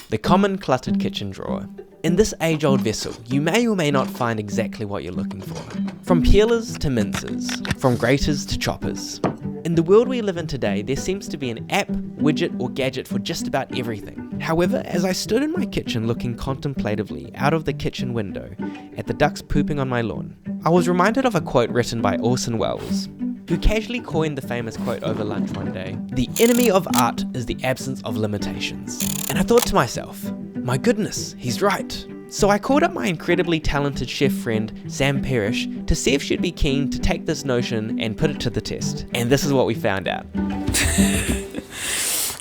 the common cluttered kitchen drawer. In this age-old vessel, you may or may not find exactly what you're looking for. From peelers to mincers, from graters to choppers. In the world we live in today, there seems to be an app, widget, or gadget for just about everything. However, as I stood in my kitchen looking contemplatively out of the kitchen window at the ducks pooping on my lawn, I was reminded of a quote written by Orson Welles, who casually coined the famous quote over lunch one day, "The enemy of art is the absence of limitations." And I thought to myself, my goodness, he's right. So I called up my incredibly talented chef friend, Sam Parish, to see if she'd be keen to take this notion and put it to the test. And this is what we found out.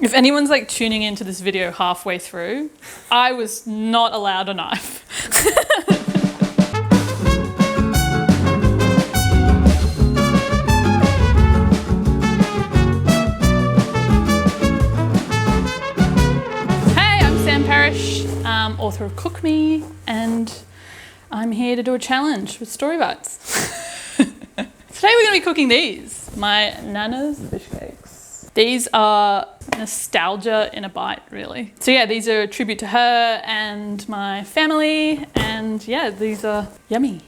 If anyone's like tuning into this video halfway through, I was not allowed a knife. Parish, author of Cook Me, and I'm here to do a challenge with Story Bites. Today we're going to be cooking these, my Nana's fish cakes. These are nostalgia in a bite, really. So yeah, these are a tribute to her and my family, and yeah, these are yummy.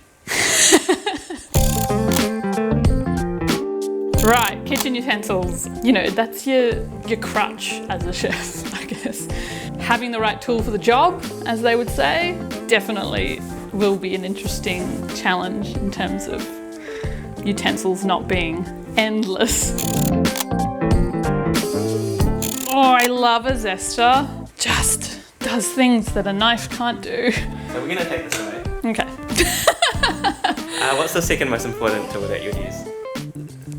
Right, kitchen utensils. You know, that's your crutch as a chef, I guess. Having the right tool for the job, as they would say, definitely will be an interesting challenge in terms of utensils not being endless. Oh, I love a zester. Just does things that a knife can't do. So we're gonna take this away. Okay. What's the second most important tool that you'd use?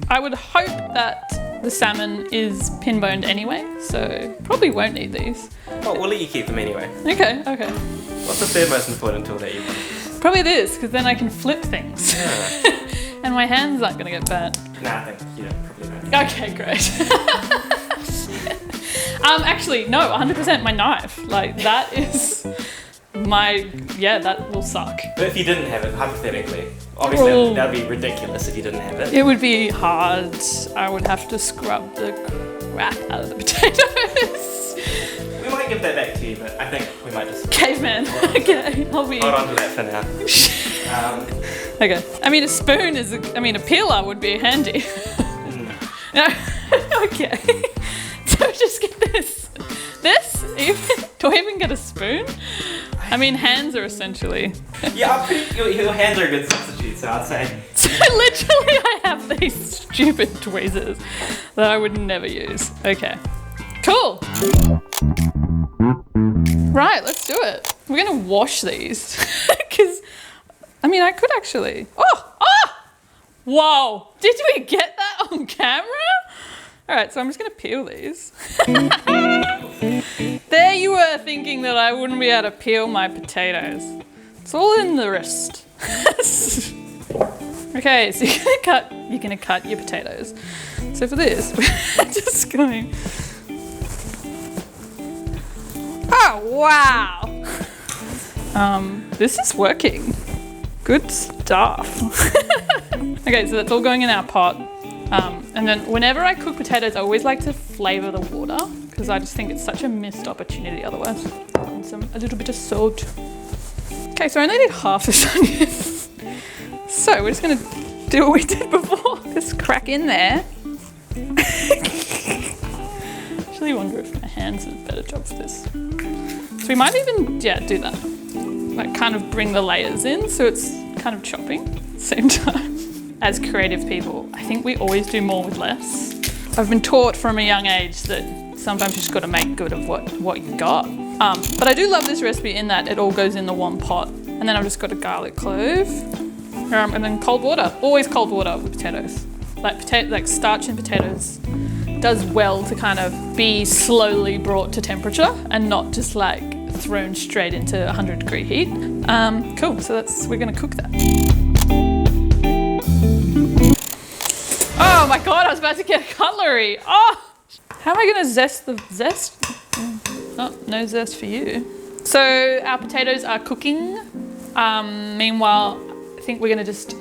I would hope that the salmon is pin-boned anyway, so probably won't need these. Well, we'll let you keep them anyway. Okay. What's the third most important tool that you want? Probably this, because then I can flip things. Yeah. And my hands aren't going to get burnt. Nah, I think you don't probably don't. Okay, great. Actually, no, 100% my knife. Like, that is that will suck. But if you didn't have it, hypothetically, obviously that'd be ridiculous if you didn't have it. It would be hard. I would have to scrub the crap out of the potatoes. We might give that back to you, but I think we might just... Caveman. Okay, I'll be... Hold on to that for now. Okay. I mean, a peeler would be handy. No. Okay. So just get this. Do I even get a spoon? I mean, hands are essentially... Yeah, your hands are a good substitute, so I'd say... So literally I have these stupid tweezers that I would never use. Okay, cool. Right, let's do it. We're gonna wash these because, I mean, I could actually... Oh! Whoa, did we get that on camera? All right, so I'm just gonna peel these. There you were thinking that I wouldn't be able to peel my potatoes. It's all in the wrist. Okay, so you're gonna cut your potatoes. So for this, we're just going. Oh wow! This is working. Good stuff. Okay, so that's all going in our pot. And then whenever I cook potatoes, I always like to flavour the water because I just think it's such a missed opportunity otherwise. And a little bit of salt. Okay, so I only need half this onion. So we're just going to do what we did before. Just crack in there. Actually wonder if my hands are a better job for this. So we might even, do that. Like kind of bring the layers in so it's kind of chopping at the same time. As creative people, I think we always do more with less. I've been taught from a young age that sometimes you just got to make good of what you got. But I do love this recipe in that it all goes in the one pot. And then I've just got a garlic clove. And then cold water. Always cold water with potatoes. Like starch in potatoes does well to kind of be slowly brought to temperature and not just like thrown straight into 100-degree heat. Cool, so we're gonna cook that. Oh my God, I was about to get cutlery. Oh, how am I gonna zest the zest? Oh, no zest for you. So our potatoes are cooking. Meanwhile, I think we're gonna just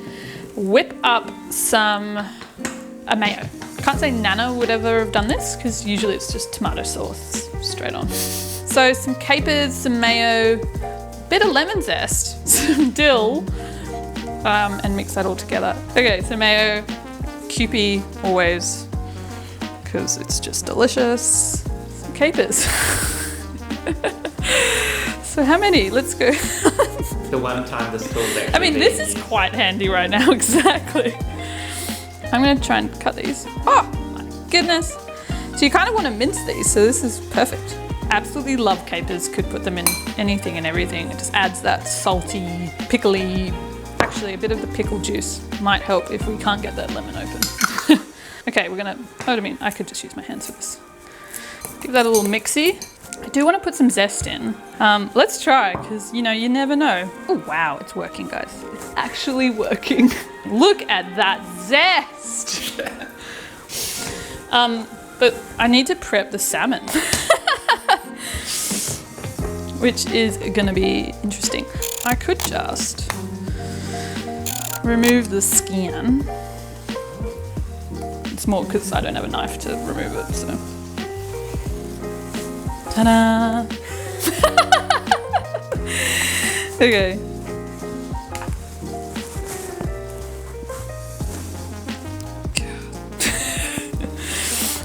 whip up a mayo. I can't say Nana would ever have done this because usually it's just tomato sauce straight on. So some capers, some mayo, a bit of lemon zest, some dill, and mix that all together. Okay, so mayo, Kewpie always, because it's just delicious. Some capers. So how many? Let's go. The one time the stool's actually I mean, this is quite handy right now, exactly. I'm gonna try and cut these. Oh, my goodness. So you kind of want to mince these, so this is perfect. Absolutely love capers, could put them in anything and everything. It just adds that salty, pickly, actually a bit of the pickle juice might help if we can't get that lemon open. Okay, we're gonna, I could just use my hands for this. Give that a little mixy. I do want to put some zest in. Let's try, because you never know. Oh wow, it's working, guys. It's actually working. Look at that zest. But I need to prep the salmon, which is gonna be interesting. I could just remove the skin. It's more because I don't have a knife to remove it, so. Ta-da! Okay.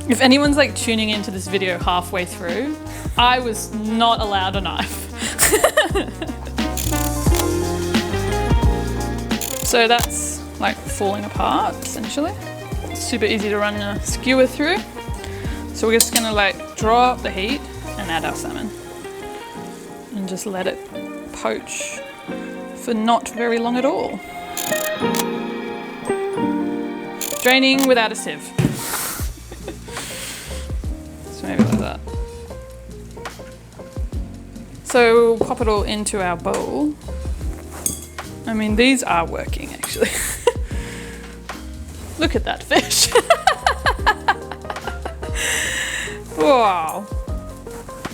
If anyone's like tuning into this video halfway through, I was not allowed a knife. So that's like falling apart essentially. It's super easy to run a skewer through. So we're just gonna like draw up the heat and add our salmon and just let it poach for not very long at all. Draining without a sieve. So maybe like that. So we'll pop it all into our bowl. I mean, these are working actually. Look at that fish. Wow.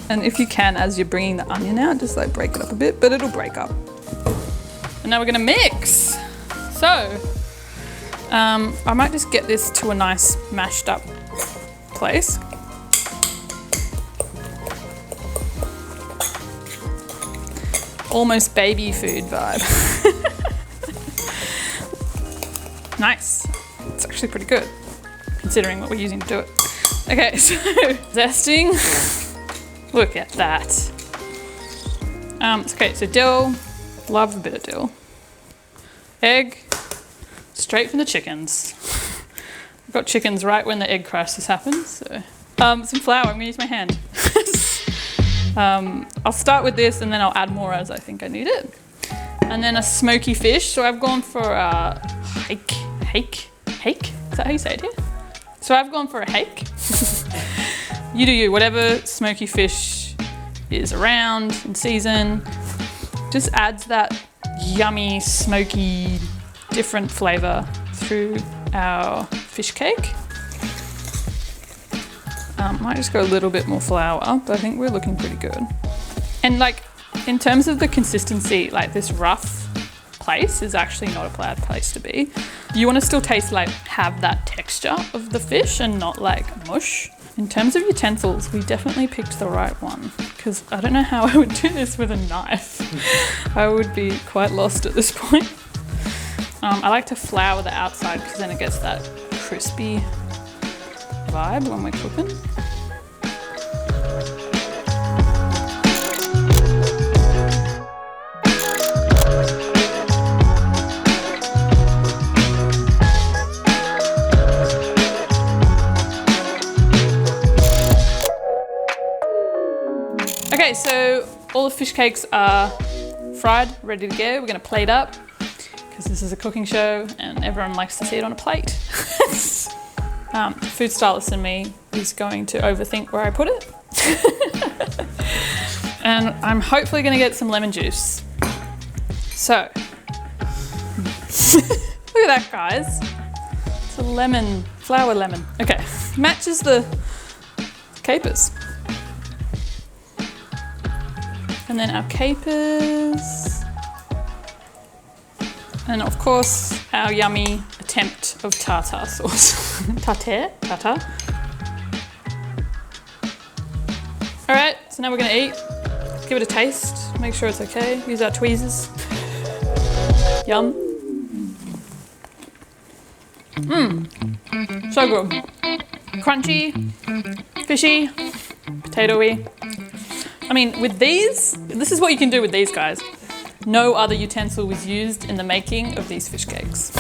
And if you can, as you're bringing the onion out, just like break it up a bit, but it'll break up. And now we're gonna mix. So, I might just get this to a nice mashed up place. Almost baby food vibe. Nice. It's actually pretty good, considering what we're using to do it. Okay, so zesting. Look at that. Okay, so dill. Love a bit of dill. Egg. Straight from the chickens. I've got chickens right when the egg crisis happens. So, some flour. I'm gonna use my hand. I'll start with this and then I'll add more as I think I need it. And then a smoky fish. So I've gone for a hake. Is that how you say it here? So I've gone for a hake. You do you, whatever smoky fish is around in season. Just adds that yummy, smoky, different flavor through our fish cake. Might just go a little bit more flour, but I think we're looking pretty good. And like, in terms of the consistency, like this rough place is actually not a bad place to be. You want to still taste like, have that texture of the fish and not like mush. In terms of utensils, we definitely picked the right one because I don't know how I would do this with a knife. I would be quite lost at this point. I like to flour the outside because then it gets that crispy vibe when we're cooking. Okay, so all the fish cakes are fried, ready to go. We're gonna plate up because this is a cooking show and everyone likes to see it on a plate. Food stylist in me is going to overthink where I put it. And I'm hopefully gonna get some lemon juice. So, look at that, guys. It's a lemon, flower lemon. Okay, matches the capers. And then our capers. And of course, our yummy attempt of tartar sauce. Tartar? All right, so now we're gonna eat. Give it a taste, make sure it's okay. Use our tweezers. Yum. So good. Crunchy, fishy, potatoey. I mean, with these, this is what you can do with these guys. No other utensil was used in the making of these fish cakes.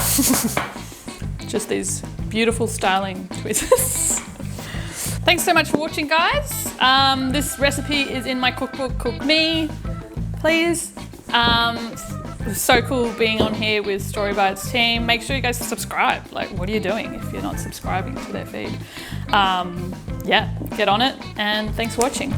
Just these beautiful styling tweezers. Thanks so much for watching, guys. This recipe is in my cookbook, Cook Me, please. It was so cool being on here with Storybites team. Make sure you guys subscribe. Like, what are you doing if you're not subscribing to their feed? Yeah, get on it, and thanks for watching.